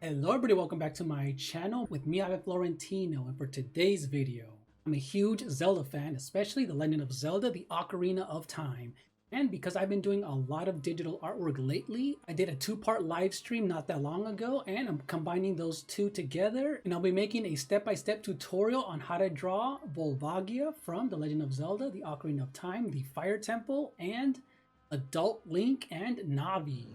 Hello everybody, welcome back to my channel with me, I'm Florentino, and for today's video, I'm a huge Zelda fan, especially The Legend of Zelda, the Ocarina of Time. And because I've been doing a lot of digital artwork lately, I did a two-part live stream not that long ago, and I'm combining those two together, and I'll be making a step-by-step tutorial on how to draw Volvagia from The Legend of Zelda, the Ocarina of Time, the Fire Temple, and Adult Link and Navi.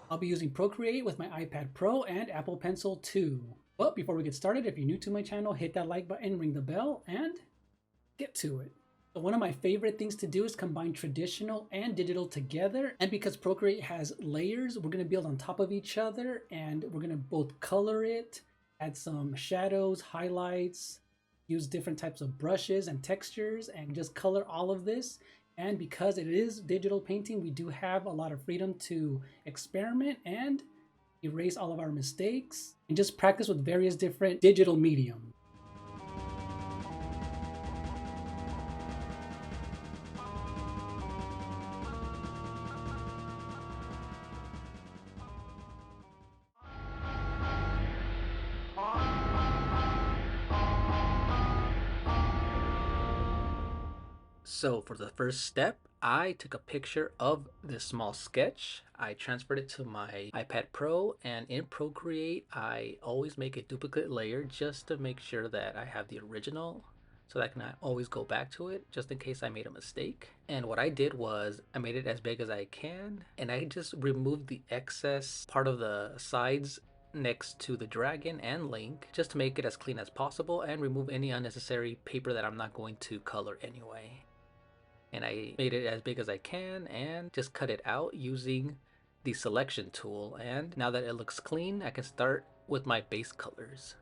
I'll be using Procreate with my iPad Pro and Apple Pencil 2. But before we get started, if you're new to my channel, hit that like button, ring the bell, and get to it. So one of my favorite things to do is combine traditional and digital together. And because Procreate has layers, we're going to build on top of each other, and we're going to both color it, add some shadows, highlights, use different types of brushes and textures, and just color all of this. And because it is digital painting, we do have a lot of freedom to experiment and erase all of our mistakes and just practice with various different digital mediums. So for the first step, I took a picture of this small sketch. I transferred it to my iPad Pro, and in Procreate, I always make a duplicate layer just to make sure that I have the original so that I can always go back to it just in case I made a mistake. And what I did was I made it as big as I can, and I just removed the excess part of the sides next to the dragon and Link just to make it as clean as possible and remove any unnecessary paper that I'm not going to color anyway. And I made it as big as I can and just cut it out using the selection tool. And now that it looks clean, I can start with my base colors.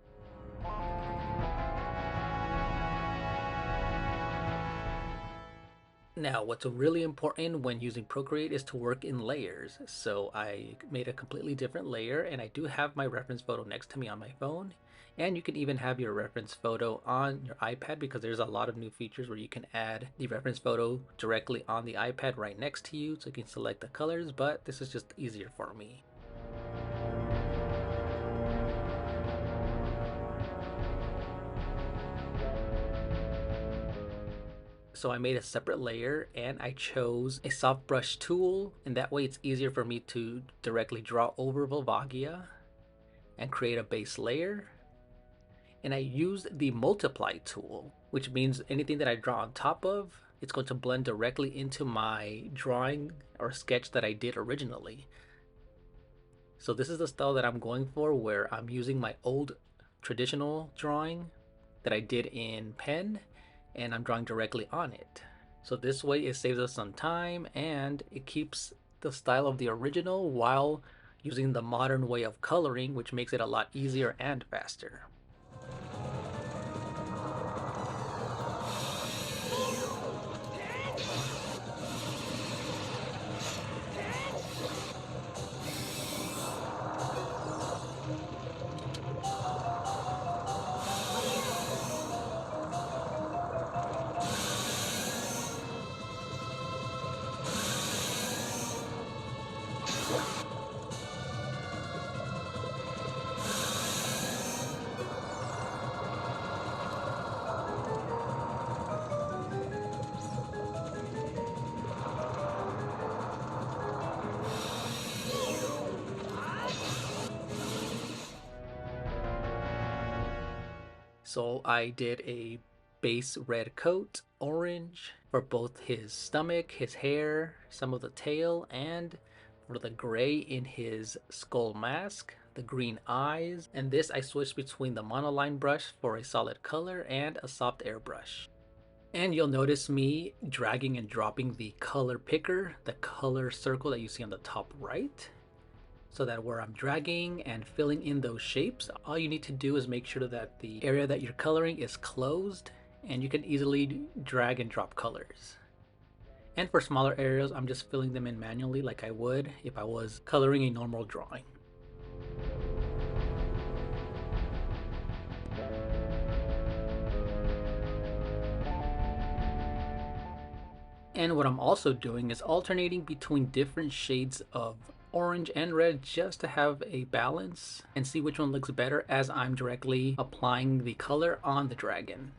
Now, what's really important when using Procreate is to work in layers. So I made a completely different layer, and I do have my reference photo next to me on my phone. And you can even have your reference photo on your iPad because there's a lot of new features where you can add the reference photo directly on the iPad right next to you, so you can select the colors, but this is just easier for me. So I made a separate layer and I chose a soft brush tool, and that way it's easier for me to directly draw over Volvagia and create a base layer. And I used the multiply tool, which means anything that I draw on top of, it's going to blend directly into my drawing or sketch that I did originally. So this is the style that I'm going for, where I'm using my old traditional drawing that I did in pen, and I'm drawing directly on it. So this way it saves us some time and it keeps the style of the original while using the modern way of coloring, which makes it a lot easier and faster. So I did a base red coat, orange for both his stomach, his hair, some of the tail, and for the gray in his skull mask, the green eyes. And this I switched between the monoline brush for a solid color and a soft airbrush. And you'll notice me dragging and dropping the color picker, the color circle that you see on the top right. so that where I'm dragging and filling in those shapes, all you need to do is make sure that the area that you're coloring is closed and you can easily drag and drop colors. And for smaller areas, I'm just filling them in manually like I would if I was coloring a normal drawing. And what I'm also doing is alternating between different shades of orange and red just to have a balance and see which one looks better as I'm directly applying the color on the dragon.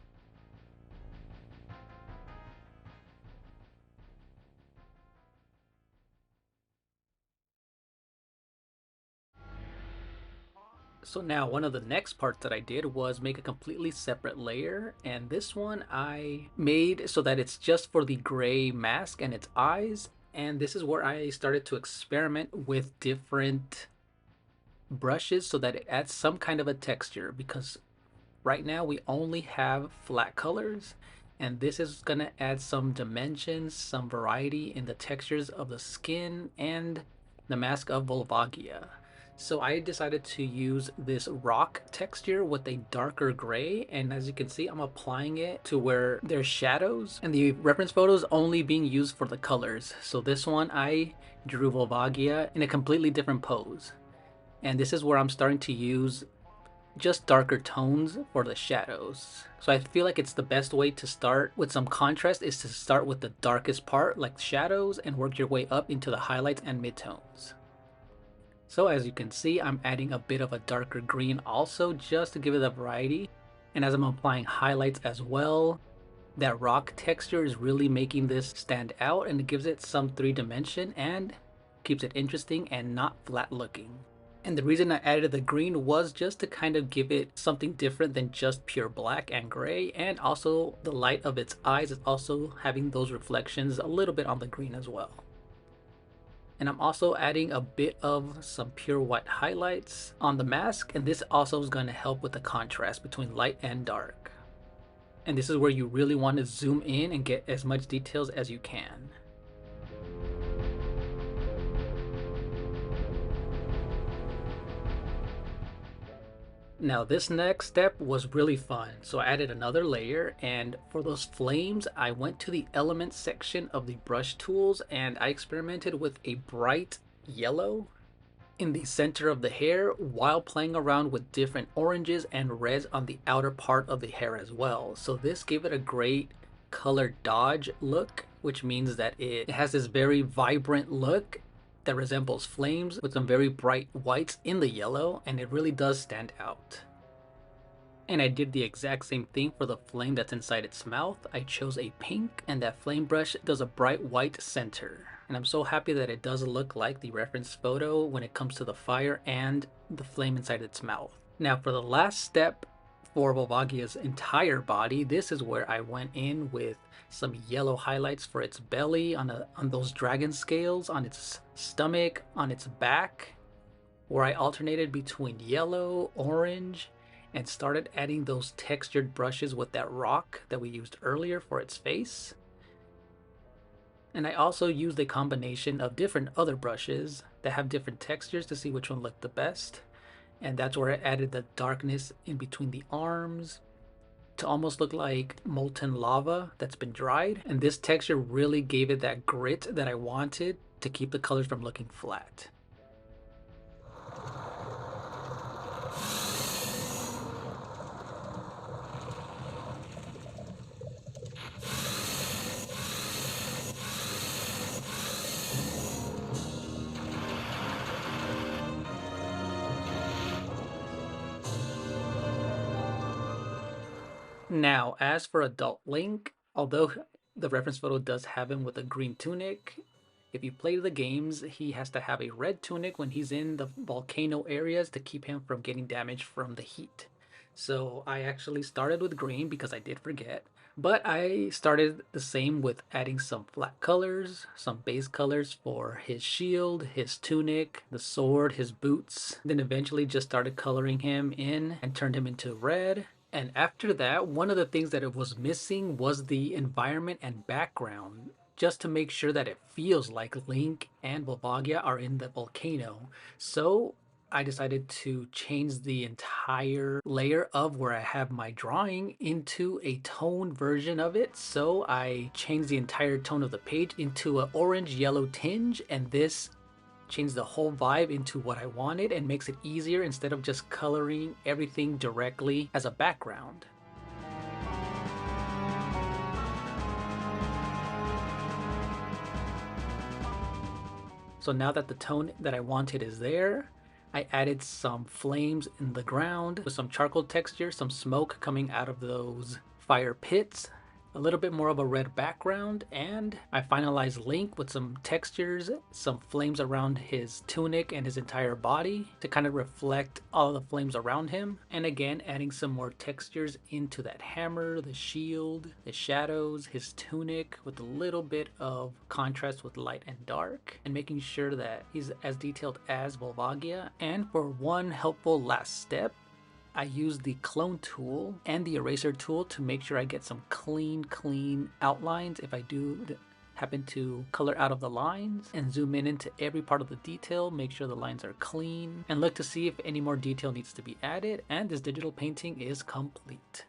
So now one of the next parts that I did was make a completely separate layer, and this one I made so that it's just for the gray mask and its eyes. And this is where I started to experiment with different brushes so that it adds some kind of a texture, because right now we only have flat colors, and this is going to add some dimensions, some variety in the textures of the skin and the mask of Volvagia. So I decided to use this rock texture with a darker gray, and as you can see, I'm applying it to where there's shadows, and the reference photo is only being used for the colors. So this one I drew Volvagia in a completely different pose, and this is where I'm starting to use just darker tones for the shadows. So I feel like it's the best way to start with some contrast is to start with the darkest part like shadows and work your way up into the highlights and midtones. So as you can see, I'm adding a bit of a darker green also just to give it a variety. And as I'm applying highlights as well, that rock texture is really making this stand out, and it gives it some 3 dimension and keeps it interesting and not flat looking. And the reason I added the green was just to kind of give it something different than just pure black and gray, and also the light of its eyes is also having those reflections a little bit on the green as well. And I'm also adding a bit of some pure white highlights on the mask, and this also is going to help with the contrast between light and dark. And this is where you really want to zoom in and get as much details as you can. Now this next step was really fun, so I added another layer, and for those flames I went to the elements section of the brush tools and I experimented with a bright yellow in the center of the hair while playing around with different oranges and reds on the outer part of the hair as well. So this gave it a great color dodge look, which means that it has this very vibrant look that resembles flames with some very bright whites in the yellow, and it really does stand out. And I did the exact same thing for the flame that's inside its mouth. I chose a pink, and that flame brush does a bright white center. And I'm so happy that it does look like the reference photo when it comes to the fire and the flame inside its mouth. Now for the last step for Volvagia's entire body, this is where I went in with some yellow highlights for its belly, on those dragon scales, on its stomach, on its back, where I alternated between yellow, orange, and started adding those textured brushes with that rock that we used earlier for its face. And I also used a combination of different other brushes that have different textures to see which one looked the best. And that's where I added the darkness in between the arms to almost look like molten lava that's been dried. And this texture really gave it that grit that I wanted to keep the colors from looking flat. Now, as for Adult Link, although the reference photo does have him with a green tunic, if you play the games, he has to have a red tunic when he's in the volcano areas to keep him from getting damaged from the heat. So I actually started with green because I did forget, but I started the same with adding some flat colors, some base colors for his shield, his tunic, the sword, his boots, then eventually just started coloring him in and turned him into red. And after that, one of the things that it was missing was the environment and background. just to make sure that it feels like Link and Volvagia are in the volcano. So I decided to change the entire layer of where I have my drawing into a tone version of it. So I changed the entire tone of the page into an orange yellow tinge, and this changed the whole vibe into what I wanted and makes it easier instead of just coloring everything directly as a background. So now that the tone that I wanted is there, I added some flames in the ground with some charcoal texture, some smoke coming out of those fire pits, a little bit more of a red background, and I finalized Link with some textures, some flames around his tunic and his entire body to kind of reflect all of the flames around him. And again, adding some more textures into that hammer, the shield, the shadows, his tunic with a little bit of contrast with light and dark, and making sure that he's as detailed as Volvagia. And for one helpful last step, I use the clone tool and the eraser tool to make sure I get some clean outlines if I do happen to color out of the lines, and zoom in into every part of the detail, make sure the lines are clean, and look to see if any more detail needs to be added, and this digital painting is complete.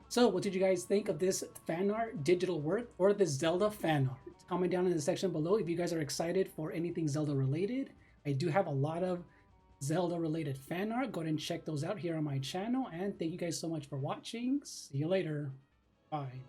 So what did you guys think of this fan art digital work or this Zelda fan art? Comment down in the section below if you guys are excited for anything Zelda related. I do have a lot of Zelda related fan art. Go ahead and check those out here on my channel. And thank you guys so much for watching. See you later. Bye.